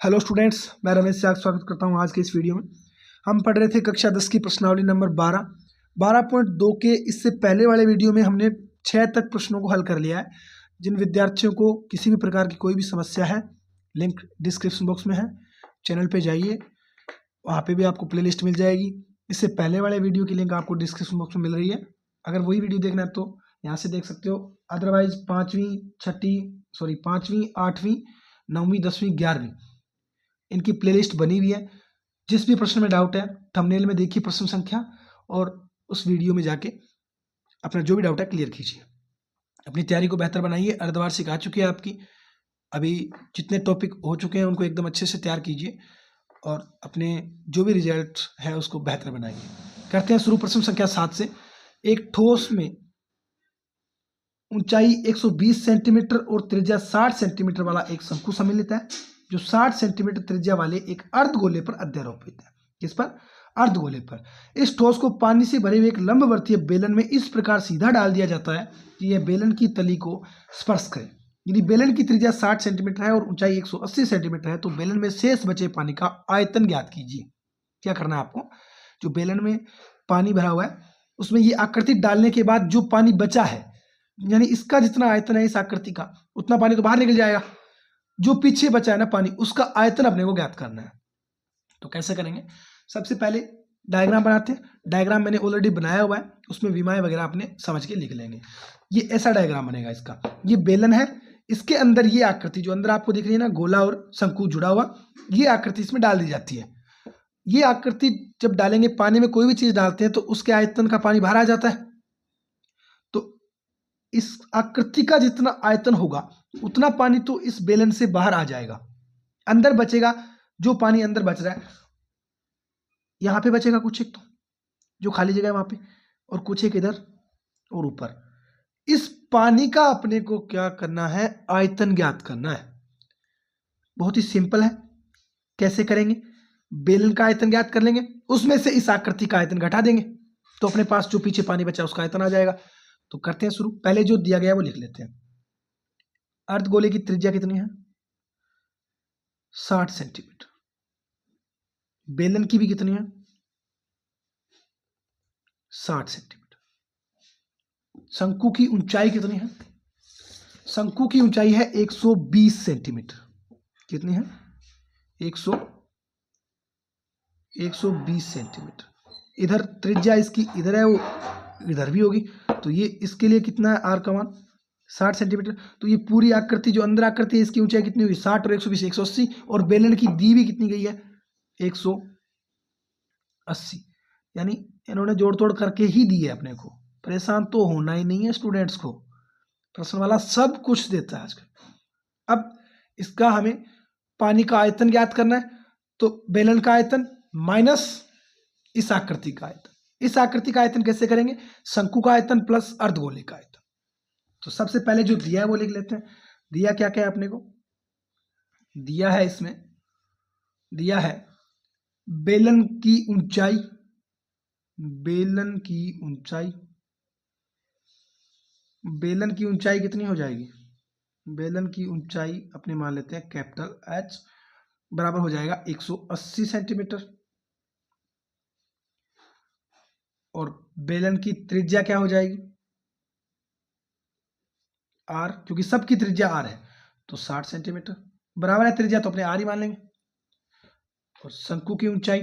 Hello students, मैं रमेश से स्वागत करता हूं। आज के इस वीडियो में हम पढ़ रहे थे कक्षा 10 की प्रश्नावली नंबर 12.2 के इससे पहले वाले वीडियो में हमने 6 तक प्रश्नों को हल कर लिया है। जिन विद्यार्थियों को किसी भी प्रकार की कोई भी समस्या है, लिंक डिस्क्रिप्शन बॉक्स में है, चैनल पे जाइए, वहाँ पे भी आपको प्लेलिस्ट मिल जाएगी। इससे पहले वाले वीडियो की लिंक आपको डिस्क्रिप्शन बॉक्स में मिल रही है। अगर वही वीडियो देखना है तो यहाँ से देख सकते हो। अदरवाइज 5वीं 8वीं 9वीं 10वीं 11वीं इनकी प्लेलिस्ट बनी हुई है। जिस भी प्रश्न में डाउट है, थंबनेल में देखिए प्रश्न संख्या और उस वीडियो में जाके अपना जो भी डाउट है क्लियर कीजिए। अपनी तैयारी को बेहतर बनाइए। अर्धवार्षिक आ चुकी है आपकी, अभी जितने टॉपिक हो चुके हैं उनको एकदम अच्छे से तैयार कीजिए और अपने जो भी रिजल्ट है उसको बेहतर बनाइए। करते हैं शुरू प्रश्न संख्या 7 से। एक ठोस में ऊंचाई 120 सेंटीमीटर और त्रिज्या 60 सेंटीमीटर वाला एक शंकु सम्मिलित है, जो 60 सेंटीमीटर त्रिज्या वाले एक अर्धगोले पर अध्यारोपित है। किस पर? अर्धगोले पर। इस ठोस को पानी से भरे हुए एक लंबवर्तीय बेलन में इस प्रकार सीधा डाल दिया जाता है कि यह बेलन की तली को स्पर्श करे। यदि बेलन की त्रिज्या 60 सेंटीमीटर है और ऊंचाई 180 सेंटीमीटर है तो बेलन में शेष बचे पानी का आयतन ज्ञात कीजिए। क्या करना है आपको? जो बेलन में पानी भरा हुआ है उसमें ये आकृति डालने के बाद जो पानी बचा है, यानी इसका जितना आयतन है इस आकृति का, उतना पानी तो बाहर निकल जाएगा। जो पीछे बचा है ना पानी, उसका आयतन अपने को ज्ञात करना है। तो कैसे करेंगे? सबसे पहले डायग्राम बनाते हैं। डायग्राम मैंने ऑलरेडी बनाया हुआ है, उसमें विमाएं वगैरह आपने समझ के लिख लेंगे। ये ऐसा डायग्राम बनेगा इसका। ये बेलन है, इसके अंदर ये आकृति जो अंदर आपको दिख रही है ना, गोला और शंकु जुड़ा हुआ, ये आकृति इसमें डाल दी जाती है। ये आकृति जब डालेंगे, पानी में कोई भी चीज डालते हैं तो उसके आयतन का पानी बाहर आ जाता है। तो इस आकृति का जितना आयतन होगा उतना पानी तो इस बेलन से बाहर आ जाएगा। अंदर बचेगा, जो पानी अंदर बच रहा है, यहां पे बचेगा कुछ एक, तो जो खाली जगह है वहां पे, और कुछ एक इधर और ऊपर। इस पानी का अपने को क्या करना है? आयतन ज्ञात करना है। बहुत ही सिंपल है। कैसे करेंगे? बेलन का आयतन ज्ञात कर लेंगे, उसमें से इस आकृति का आयतन घटा देंगे तो अपने पास जो पीछे पानी बचा उसका आयतन आ जाएगा। तो करते हैं शुरू। पहले जो दिया गया है वो लिख लेते हैं। अर्धगोले की त्रिज्या कितनी है? 60 सेंटीमीटर। बेलन की भी कितनी है? 60 सेंटीमीटर। शंकु की ऊंचाई कितनी है? शंकु की ऊंचाई है 120 सेंटीमीटर। कितनी है? 120 सेंटीमीटर। इधर त्रिज्या इसकी इधर है, वो इधर भी होगी, तो ये इसके लिए कितना है? आर का मान 60 सेंटीमीटर। तो ये पूरी आकृति जो अंदर आकृति है इसकी ऊंचाई कितनी हुई? 60 और 120 180, और बेलन की दी भी कितनी गई है? 180। यानी इन्होंने जोड़ तोड़ करके ही दी है अपने को। परेशान तो होना ही नहीं है स्टूडेंट्स को, प्रश्न वाला सब कुछ देता है आजकल। अब इसका हमें पानी का आयतन ज्ञात करना है, तो बेलन का आयतन माइनस इस आकृति का आयतन। इस आकृति का आयतन कैसे करेंगे? शंकु का आयतन प्लस अर्धगोले का आयतन। तो सबसे पहले जो दिया है वो लिख लेते हैं। दिया क्या क्या है अपने को? दिया है, इसमें दिया है बेलन की ऊंचाई। बेलन की ऊंचाई, बेलन की ऊंचाई कितनी हो जाएगी? बेलन की ऊंचाई अपने मान लेते हैं कैपिटल एच, बराबर हो जाएगा 180 सेंटीमीटर। और बेलन की त्रिज्या क्या हो जाएगी? आर, क्योंकि सबकी त्रिज्या आर है तो 60 सेंटीमीटर बराबर है त्रिज्या, तो अपने आर ही मान लेंगे। और शंकु की ऊंचाई,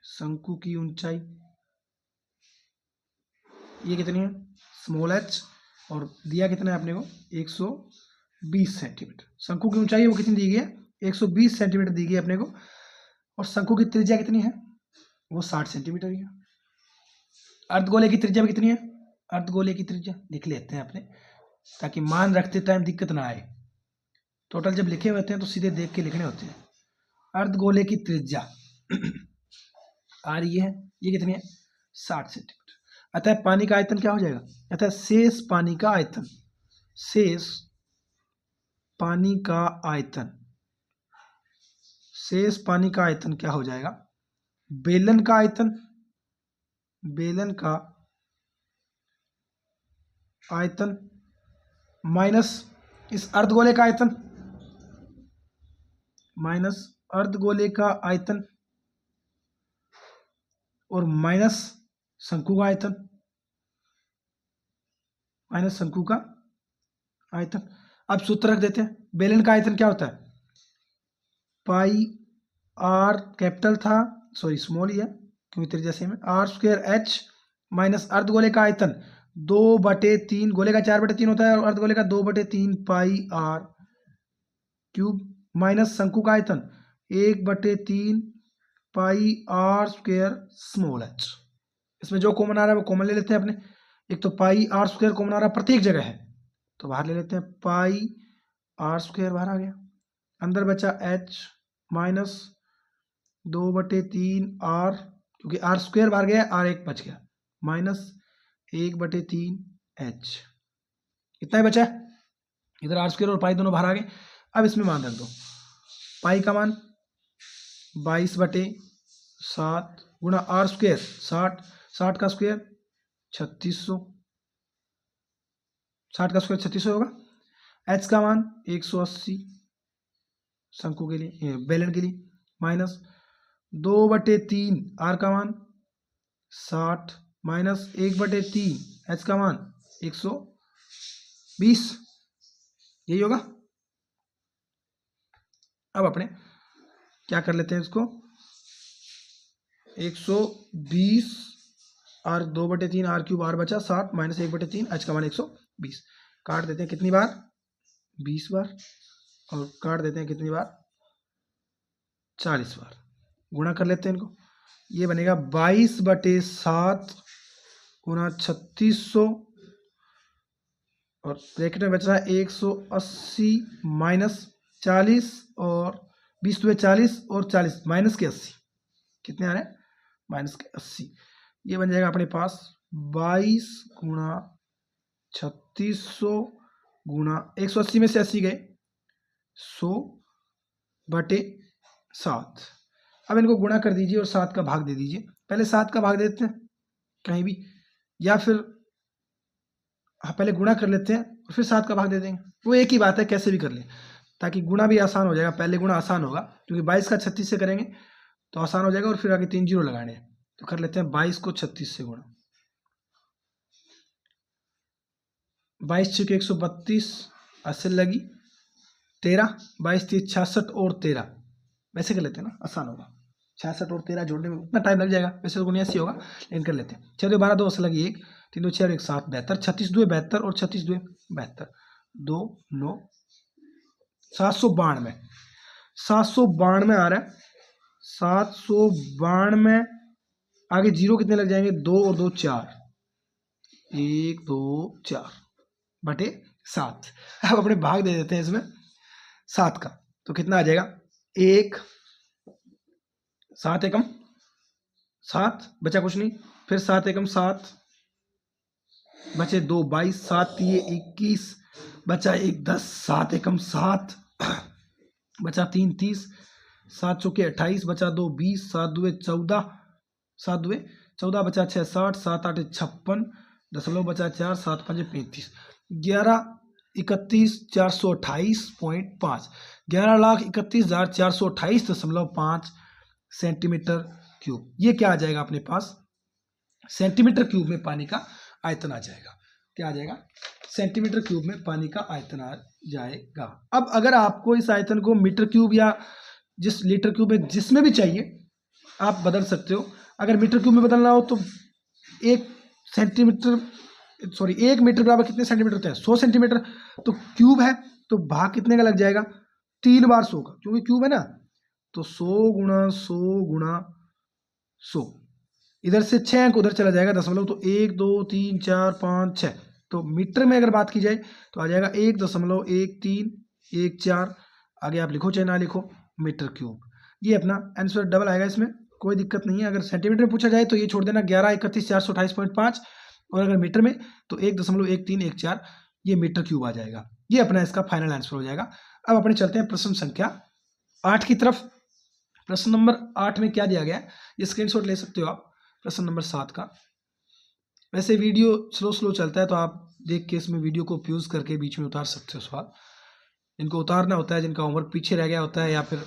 शंकु की ऊंचाई ये कितनी है? Small H. और दिया कितना है अपने को? 120 सेंटीमीटर। शंकु की ऊंचाई वो कितनी दी गई है? 120 सेंटीमीटर दी गई अपने को। और शंकु की त्रिज्या कितनी है? वो 60 सेंटीमीटर ही है। अर्धगोले की त्रिज्या भी कितनी है? अर्धगोले की त्रिज्या लिख लेते हैं अपने, ताकि मान रखते टाइम दिक्कत ना आए। टोटल जब लिखे होते हैं तो सीधे देख के लिखने होते हैं। अर्धगोले की त्रिज्या आर ये है, ये कितनी है? 60 सेंटीमीटर। अतः पानी का आयतन क्या हो जाएगा? अतः शेष पानी का आयतन, शेष पानी का आयतन, शेष पानी का आयतन क्या हो जाएगा? बेलन का आयतन, बेलन का आयतन माइनस इस अर्धगोले का आयतन, माइनस अर्धगोले का आयतन और माइनस शंकु का आयतन, माइनस शंकु का आयतन। अब सूत्र रख देते हैं। बेलन का आयतन क्या होता है? पाई आर कैपिटल था, सॉरी स्मॉल ही है क्योंकि त्रिज्या सेम है, आर स्क्वायर एच माइनस अर्धगोले का आयतन 2/3, गोले का 4/3 होता है और अर्धगोले का 2/3 पाई आर क्यूब माइनस शंकु का आयतन 1/3 पाई आर स्क्वायर स्मॉल एच। इसमें जो कॉमन आ रहा है वो कॉमन ले लेते हैं अपने। एक तो पाई आर स्क्वायर कॉमन आ रहा है, प्रत्येक जगह है तो बाहर ले लेते हैं, पाई आर स्क्वायर बाहर आ गया, अंदर बचा एच माइनस 2/3 आर, क्योंकि आर स्क्वायर बाहर गया, आर एक बच गया, माइनस 1/3 एच। इतना ही बचा है। इधर आर स्क्वायर और पाई दोनों बाहर आ गए। अब इसमें मान रख दो, पाई का मान 22/7 गुणा आर स्क्वायर 60, 60 का स्क्वायर 3600, 60 का स्क्वायर 3600 होगा। एच का मान 180 शंकु के लिए, बेलन के लिए, माइनस 2/3 आर का मान 60 माइनस 1/3 एच का मान 120, यही होगा। अब अपने क्या कर लेते हैं इसको, 120 आर 2/3 आर क्यूब आर बचा 60 माइनस 1/3 एच का मान 120, काट देते हैं कितनी बार, 20 बार, और काट देते हैं कितनी बार, 40 बार। गुणा कर लेते हैं इनको, ये बनेगा 22/7 गुणा 3600 और ब्रैकेट में बच रहा है 180 माइनस 40 और 20 दुए 40 और 40 माइनस के 80, कितने आ रहे हैं, माइनस के 80। ये बन जाएगा अपने पास 22 गुणा 3600 गुणा 180 में से 80 गए 100/7। अब इनको गुणा कर दीजिए और 7 का भाग दे दीजिए। पहले 7 का भाग दे देते हैं कहीं भी, या फिर पहले गुणा कर लेते हैं और फिर 7 का भाग दे देंगे, वो एक ही बात है, कैसे भी कर लें ताकि गुणा भी आसान हो जाएगा। पहले गुणा आसान होगा क्योंकि 22 का 36 से करेंगे तो आसान हो जाएगा, और फिर आगे 3 जीरो लगाने हैं तो कर लेते हैं 22 को 36 से गुणा, 22 छः 132, 80 लगी 13, 22 3 66 और 13, वैसे कर लेते हैं ना, आसान होगा। 66 और 13 जोड़ने में उतना टाइम लग जाएगा, वैसे तो 79 होगा लेकिन कर लेते हैं। 6 2 12 2 80 लगी 1, 3 2 6 और 1 7 72, 36 2 72 और 36 2 72, 2 9 792, 792 आ रहा है, 792। आगे जीरो कितने लग जाएंगे, 2 और 2 4, 1 2 4/7। अब अपने भाग दे देते हैं इसमें 7 का, तो कितना आ जाएगा, 1 7 एकम 7 बचा कुछ नहीं, फिर 7 एकम 7 बचे 2 22, 7 3 21 बचा 1 10, 7 एकम 7 बचा 3 30, 7 चौके 28 बचा 2 20, 7 दुए 14, 7 दुए 14 बचा 6 60, 7 8 56 दशमलव बचा 4, 7 5 35, 11 31 428.5, 11,31,428.5 सेंटीमीटर क्यूब। ये क्या आ जाएगा अपने पास, सेंटीमीटर क्यूब में पानी का आयतन आ जाएगा। क्या आ जाएगा, सेंटीमीटर क्यूब में पानी का आयतन आ जाएगा। अब अगर आपको इस आयतन को मीटर क्यूब या जिस लीटर क्यूब में जिसमें भी चाहिए आप बदल सकते हो। अगर मीटर क्यूब में बदलना हो तो 1 मीटर बराबर कितने सेंटीमीटर होते हैं, 100 सेंटीमीटर। तो क्यूब है तो भाग कितने का लग जाएगा, 3 बार 100 का, क्योंकि क्यूब है ना, तो 100 गुणा 100 गुणा 100, इधर से 6 अंक उधर चला जाएगा दशमलव, तो 1 2 3 4 5 6, तो मीटर में अगर बात की जाए तो आ जाएगा 1.1314। आगे आप लिखो चाहे ना लिखो, मीटर क्यूब। ये अपना आंसर डबल आएगा, इसमें कोई दिक्कत नहीं है। अगर सेंटीमीटर में पूछा जाए तो ये छोड़ देना 11,31,428.5, और अगर मीटर में तो 1.1314 ये मीटर क्यूब आ जाएगा। ये अपना इसका फाइनल आंसर हो जाएगा। अब अपने चलते हैं प्रश्न संख्या 8 की तरफ। प्रश्न नंबर 8 में क्या दिया गया है, ये स्क्रीनशॉट ले सकते हो आप प्रश्न नंबर 7 का। वैसे वीडियो स्लो चलता है तो आप देख के इसमें वीडियो को फ्यूज करके बीच में उतार सकते हो सवाल। जिनको उतारना होता है, जिनका होमवर्क पीछे रह गया होता है या फिर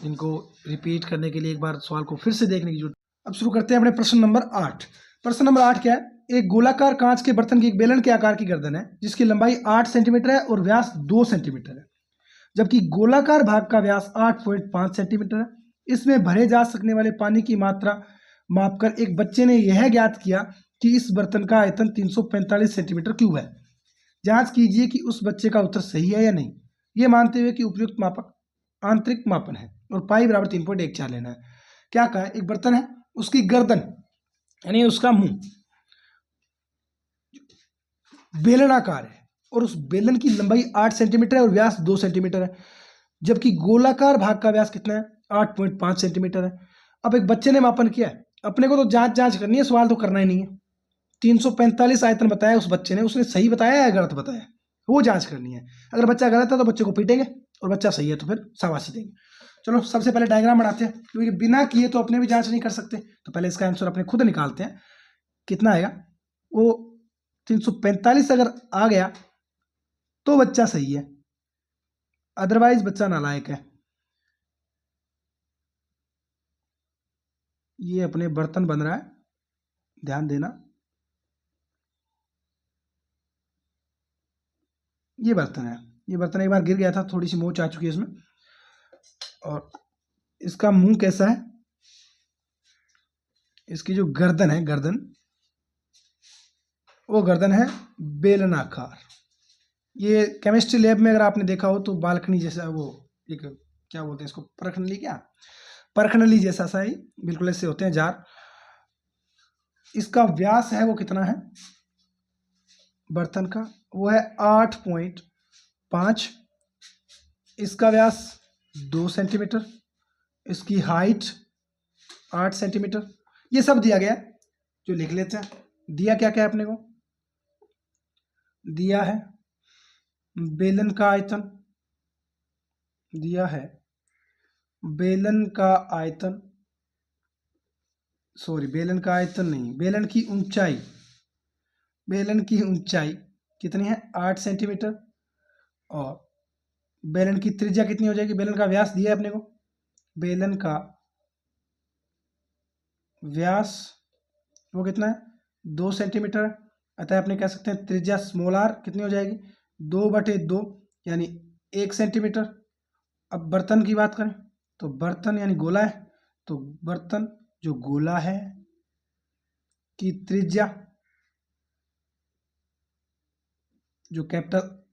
इनको रिपीट करने के लिए एक बार सवाल को फिर से देखने की जरूरत। अब शुरू करते हैं अपने प्रश्न नंबर 8। प्रश्न नंबर 8 क्या है? एक गोलाकार कांच के बर्तन की एक बेलन के आकार की गर्दन है जिसकी लंबाई 8 सेंटीमीटर है और व्यास 2 सेंटीमीटर है, जबकि गोलाकार भाग का व्यास 8.5 सेंटीमीटर है। इसमें भरे जा सकने वाले पानी की मात्रा मापकर एक बच्चे ने यह ज्ञात किया कि इस बर्तन का आयतन 345 सेंटीमीटर क्यूब है। जांच कीजिए कि उस बच्चे का उत्तर सही है या नहीं, ये मानते हुए कि उपयुक्त मापक आंतरिक मापन है और पाई बराबर 3.14 लेना है। क्या कहा है? एक बर्तन है, उसकी गर्दन यानी उसका मुंह बेलनाकार है और उस बेलन की लंबाई 8 सेंटीमीटर है और व्यास 2 सेंटीमीटर है, जबकि गोलाकार भाग का व्यास कितना है? 8.5 सेंटीमीटर है। अब एक बच्चे ने मापन किया है, अपने को तो जांच करनी है, सवाल तो करना ही नहीं है। 345 आयतन बताया उस बच्चे ने, उसने सही बताया या गलत बताया, वो जांच करनी है। अगर बच्चा गलत है तो बच्चे को पीटेंगे और बच्चा सही है तो फिर शाबाशी देंगे। चलो सबसे पहले डायग्राम बनाते हैं, क्योंकि बिना किए तो अपने भी जांच नहीं कर सकते। तो पहले इसका आंसर अपने खुद निकालते हैं, कितना आएगा। वो 345 अगर आ गया तो बच्चा सही है, अदरवाइज बच्चा नालायक है। ये अपने बर्तन बन रहा है, ध्यान देना। ये बर्तन है, ये बर्तन एक बार गिर गया था, थोड़ी सी मोच आ चुकी है इसमें। और इसका मुंह कैसा है? इसकी जो गर्दन है, वो गर्दन है बेलनाकार। ये केमिस्ट्री लैब में अगर आपने देखा हो तो बालकनी जैसा, वो एक क्या बोलते हैं इसको, परखनली, क्या परखनली जैसा सा ही बिल्कुल ऐसे होते हैं जार। इसका व्यास है वो कितना है बर्तन का? वो है 8.5। इसका व्यास 2 सेंटीमीटर, इसकी हाइट 8 सेंटीमीटर। ये सब दिया गया है, जो लिख लेते हैं। दिया क्या क्या है अपने को? दिया है बेलन का आयतन, दिया है बेलन का आयतन, सॉरी बेलन का आयतन नहीं, बेलन की ऊंचाई। बेलन की ऊंचाई कितनी है? 8 सेंटीमीटर। और बेलन की त्रिज्या कितनी हो जाएगी? बेलन का व्यास दिया है अपने को, बेलन का व्यास वो कितना है? 2 सेंटीमीटर है। अतः अपने कह सकते हैं त्रिज्या स्मॉल आर कितनी हो जाएगी? 2/2 यानी 1 सेंटीमीटर। अब बर्तन की बात करें तो बर्तन यानी गोला है, तो बर्तन जो गोला है की त्रिज्या जो कैपिटल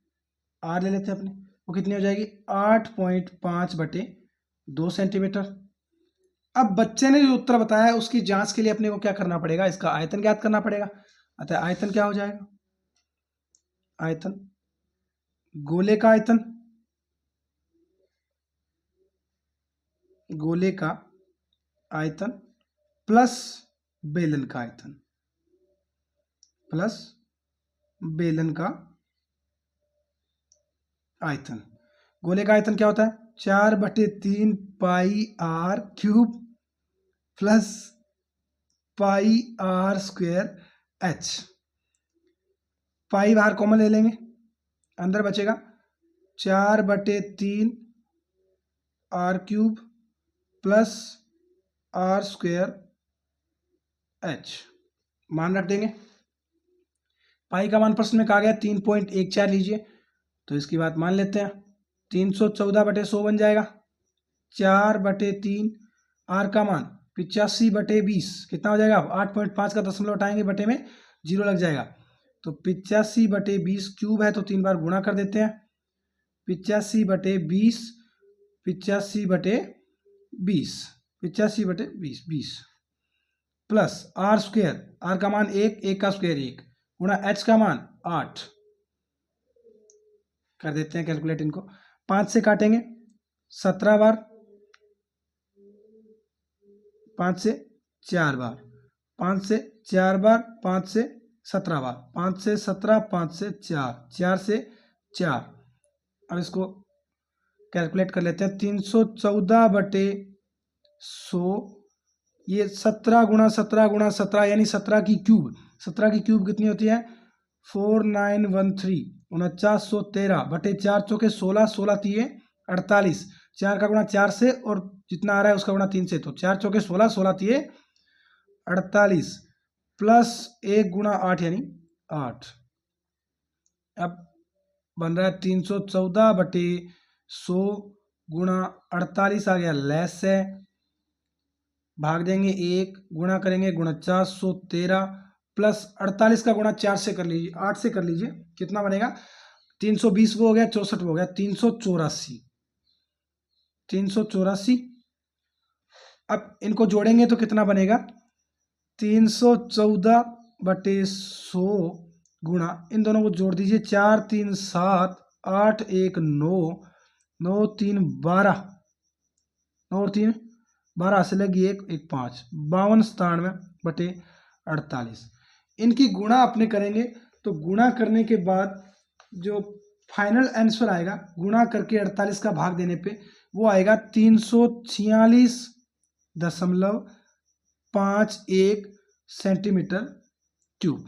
आर ले लेते हैं अपने, वो कितनी हो जाएगी? 8.5/2 सेंटीमीटर। अब बच्चे ने जो उत्तर बताया है उसकी जांच के लिए अपने को क्या करना पड़ेगा? इसका आयतन ज्ञात करना पड़ेगा। अतः आयतन क्या हो जाएगा? आयतन, गोले का आयतन, गोले का आयतन प्लस बेलन का आयतन, प्लस बेलन का आयतन। गोले का आयतन क्या होता है? 4/3 pi r cube plus pi r square h. Pi बाहर कॉमन ले लेंगे, अंदर बचेगा 4/3 r cube plus r square h, मान रख देंगे। पाई का मान प्रश्न में कहा गया 3.14 लीजिए, तो इसकी बात मान लेते हैं। 314/100 बन जाएगा। 4/3 आर का मान 85/20 कितना हो जाएगा? 8.5 का दशमलव हटाएंगे, बटे में 0 लग जाएगा, तो 85/20 क्यूब है तो 3 बार गुणा कर देते हैं। 85/20, 85/20, 85/20 प्लस आर स्क्वायर, आर का मान 1, 1 का स्क्वायर 1, गुणा एच का मान 8 कर देते हैं कैलकुलेट इनको। 5 से काटेंगे 17 बार, 5 से 4 बार, 5 से 4 बार, 5 से 17 बार, 5 से 17, 5 से 4, 4 से 4। अब इसको कैलकुलेट कर लेते हैं। 314/100, ये 17 गुणा 17 गुणा 17 यानी 17 की क्यूब। 17 की क्यूब कितनी होती है? 4913, 4913/4 चौके 16, 16 3 48, 4 का गुणा 4 से और जितना आ रहा है उसका गुणा 3 से, तो 4 चौके 16, 16 तिये 48 प्लस 1 गुणा 8 यानी 8। अब बन रहा है 314 बटे 100 गुणा 48 आ गया लेस है, भाग देंगे 1, गुणा करेंगे गुणा 413 प्लस 48 का गुणा 4 से कर लीजिए, 8 से कर लीजिए, कितना बनेगा 320 वो हो गया, 64 वो हो गया, 384। 384। अब इनको जोड़ेंगे तो कितना बनेगा 314 बटे 100 गुणा, इन दोनों को जोड़ दीजिए, 4 3 7 8 1 9 9 3 12 9 और 3 12 से लगी 1 1 5 52 97 बटे 48। इनकी गुणा अपने करेंगे तो गुणा करने के बाद जो फाइनल आंसर आएगा गुणा करके 48 का भाग देने पे वो आएगा 346.51 सेंटीमीटर क्यूब।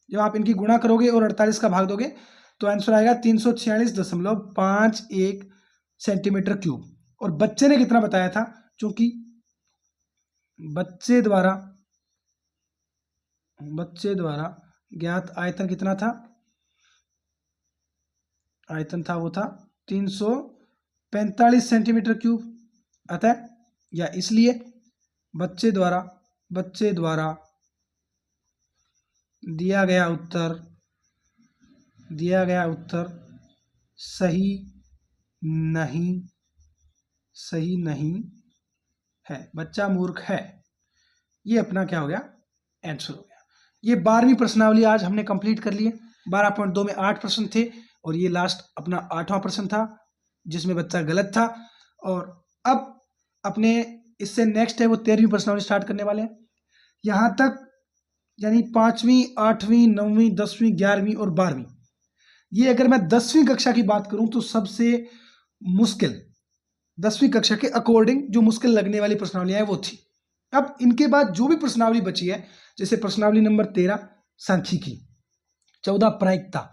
जब आप इनकी गुणा करोगे और 48 का भाग दोगे तो आंसर आएगा 346.51 सेंटीमीटर क्यूब। और बच्चे ने कितना बताया था, क्योंकि बच्चे द्वारा ज्ञात आयतन कितना था, आयतन था वो था 345 सेंटीमीटर क्यूब। अतः या इसलिए बच्चे द्वारा दिया गया उत्तर सही नहीं है, बच्चा मूर्ख है। ये अपना क्या हो गया आंसर हो गया। ये 12वीं प्रश्नावली आज हमने कंप्लीट कर ली है। 12.2 में 8 प्रश्न थे और ये लास्ट अपना 8वां प्रश्न था जिसमें बच्चा गलत था। और अब अपने इससे नेक्स्ट है वो 13वीं प्रश्नावली स्टार्ट करने वाले हैं। यहाँ तक यानी 5वीं 8वीं 9वीं 10वीं 11वीं और 12वीं, ये अगर मैं 10वीं कक्षा की बात करूं तो सबसे मुश्किल 10वीं कक्षा के अकॉर्डिंग जो मुश्किल लगने वाली प्रश्नावलियां हैं वो थी। अब इनके बाद जो भी प्रश्नावली बची है, जैसे प्रश्नावली नंबर 13 सांख्यिकी, 14 प्रायिकता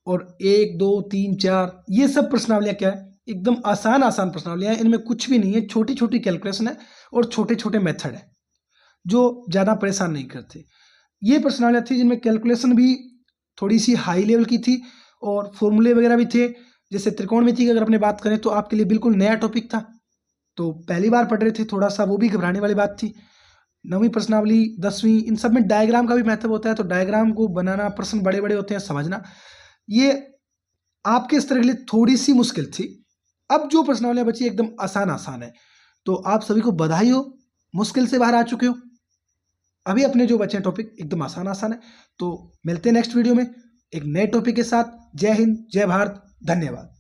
और 1 2 3 4, ये सब प्रश्नावलियां क्या है एकदम आसान प्रश्नावलियां हैं। इनमें कुछ भी नहीं है, छोटी छोटी कैलकुलेशन है और छोटे छोटे मेथड है जो ज़्यादा परेशान नहीं करते। ये प्रश्नावलियां थी जिनमें कैलकुलेशन भी थोड़ी सी हाई लेवल की थी और फॉर्मूले वगैरह भी थे। जैसे त्रिकोणमिति की अगर अपने बात करें तो आपके लिए बिल्कुल नया टॉपिक था, तो पहली बार पढ़ रहे थे, थोड़ा सा वो भी घबराने वाली बात थी। 9वीं प्रश्नावली 10वीं, इन सब में डायग्राम का भी महत्व होता है, तो डायग्राम को बनाना, प्रश्न बड़े बड़े होते हैं, समझना, ये आपके स्तर के लिए थोड़ी सी मुश्किल थी। अब जो प्रश्नावलियां बची एकदम आसान है, तो आप सभी को बधाई हो, मुश्किल से बाहर आ चुके हो। अभी अपने जो बचे टॉपिक एकदम आसान है। तो मिलते हैं नेक्स्ट वीडियो में एक नए टॉपिक के साथ। जय हिंद, जय भारत, धन्यवाद।